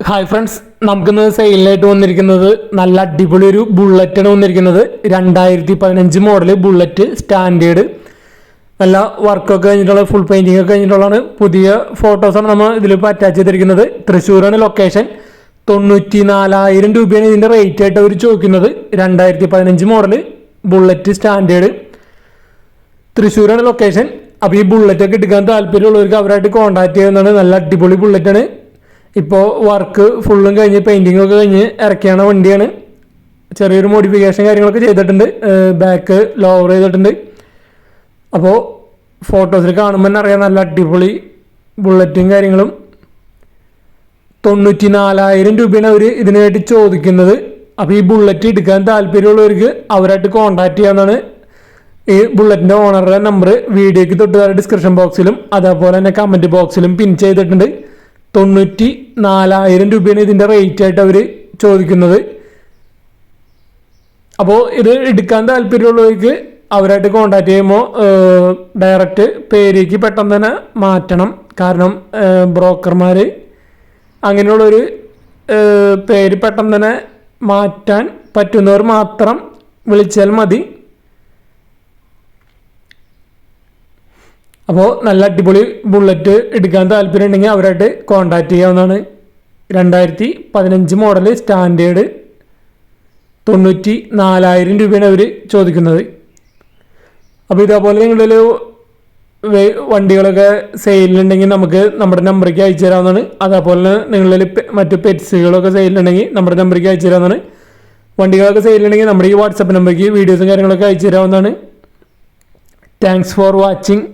Hi friends, നമുക്കിന്ന് സെയിലിനായിട്ട് വന്നിരിക്കുന്നത് നല്ല അടിപൊളി ഒരു ബുള്ളറ്റാണ് വന്നിരിക്കുന്നത്. 2015 മോഡൽ ബുള്ളറ്റ് സ്റ്റാൻഡേർഡ്. നല്ല വർക്കൊക്കെ കഴിഞ്ഞിട്ടുള്ള ഫുൾ പെയിൻറ്റിംഗ് ഒക്കെ കഴിഞ്ഞിട്ടുള്ളതാണ്. പുതിയ ഫോട്ടോസാണ് നമ്മൾ ഇതിലിപ്പോൾ അറ്റാച്ച് ചെയ്തിരിക്കുന്നത്. തൃശ്ശൂരാണ് ലൊക്കേഷൻ. 94,000 രൂപയാണ് ഇതിൻ്റെ റേറ്റ് ആയിട്ട് അവർ ചോദിക്കുന്നത്. 2015 മോഡൽ ബുള്ളറ്റ് സ്റ്റാൻഡേർഡ്, തൃശ്ശൂരാണ് ലൊക്കേഷൻ. അപ്പോൾ ഈ ബുള്ളറ്റൊക്കെ എടുക്കാൻ താല്പര്യമുള്ളവർക്ക് അവരായിട്ട് കോൺടാക്ട് ചെയ്യുന്നതാണ്. നല്ല അടിപൊളി ബുള്ളറ്റാണ്. ഇപ്പോൾ വർക്ക് ഫുള്ളും കഴിഞ്ഞ് പെയിൻറ്റിംഗ് ഒക്കെ കഴിഞ്ഞ് ഇറക്കിയാണ് വണ്ടിയാണ്. ചെറിയൊരു മോഡിഫിക്കേഷൻ കാര്യങ്ങളൊക്കെ ചെയ്തിട്ടുണ്ട്. ബാക്ക് ലോവർ ചെയ്തിട്ടുണ്ട്. അപ്പോൾ ഫോട്ടോസിൽ കാണുമ്പോൾ തന്നെ അറിയാം നല്ല അടിപൊളി ബുള്ളറ്റും കാര്യങ്ങളും. 94,000 രൂപയാണ് അവർ ഇതിനായിട്ട് ചോദിക്കുന്നത്. അപ്പോൾ ഈ ബുള്ളറ്റ് എടുക്കാൻ താല്പര്യമുള്ളവർക്ക് അവരായിട്ട് കോൺടാക്ട് ചെയ്യാവുന്നതാണ്. ഈ ബുള്ളറ്റിൻ്റെ ഓണറുടെ നമ്പർ വീഡിയോയ്ക്ക് തൊട്ടുതാഴെ ഡിസ്ക്രിപ്ഷൻ ബോക്സിലും അതേപോലെ തന്നെ കമൻറ്റ് ബോക്സിലും പിൻ ചെയ്തിട്ടുണ്ട്. 94,000 രൂപയാണ് ഇതിൻ്റെ റേറ്റ് ആയിട്ട് അവർ ചോദിക്കുന്നത്. അപ്പോൾ ഇത് എടുക്കാൻ താല്പര്യമുള്ളവർക്ക് അവരായിട്ട് കോൺടാക്ട് ചെയ്യുമ്പോൾ ഡയറക്റ്റ് പേരേക്ക് പെട്ടെന്ന് തന്നെ മാറ്റണം. കാരണം ബ്രോക്കർമാർ അങ്ങനെയുള്ളൊരു പേര് പെട്ടെന്ന് തന്നെ മാറ്റാൻ പറ്റുന്നവർ മാത്രം വിളിച്ചാൽ മതി. അപ്പോൾ നല്ല അടിപൊളി ബുള്ളറ്റ് എടുക്കാൻ താല്പര്യം ഉണ്ടെങ്കിൽ അവരായിട്ട് കോൺടാക്ട് ചെയ്യാവുന്നതാണ്. 2015 മോഡൽ സ്റ്റാൻഡേർഡ് 94,000 രൂപയാണ് അവർ ചോദിക്കുന്നത്. അപ്പോൾ ഇതേപോലെ നിങ്ങളുടെ വണ്ടികളൊക്കെ സെയിലുണ്ടെങ്കിൽ നമുക്ക് നമ്മുടെ നമ്പറേക്ക് അയച്ചു തരാവുന്നതാണ്. അതേപോലെ നിങ്ങളിൽ മറ്റു പെറ്റ്സുകളൊക്കെ സെയിലുണ്ടെങ്കിൽ നമ്മുടെ നമ്പറേക്ക് അയച്ചു തരാവുന്നതാണ്. വണ്ടികളൊക്കെ സെയിലുണ്ടെങ്കിൽ നമ്മുടെ ഈ വാട്സപ്പ് നമ്പറേക്ക് വീഡിയോസും കാര്യങ്ങളൊക്കെ അയച്ചു തരാവുന്നതാണ്. Thanks for watching.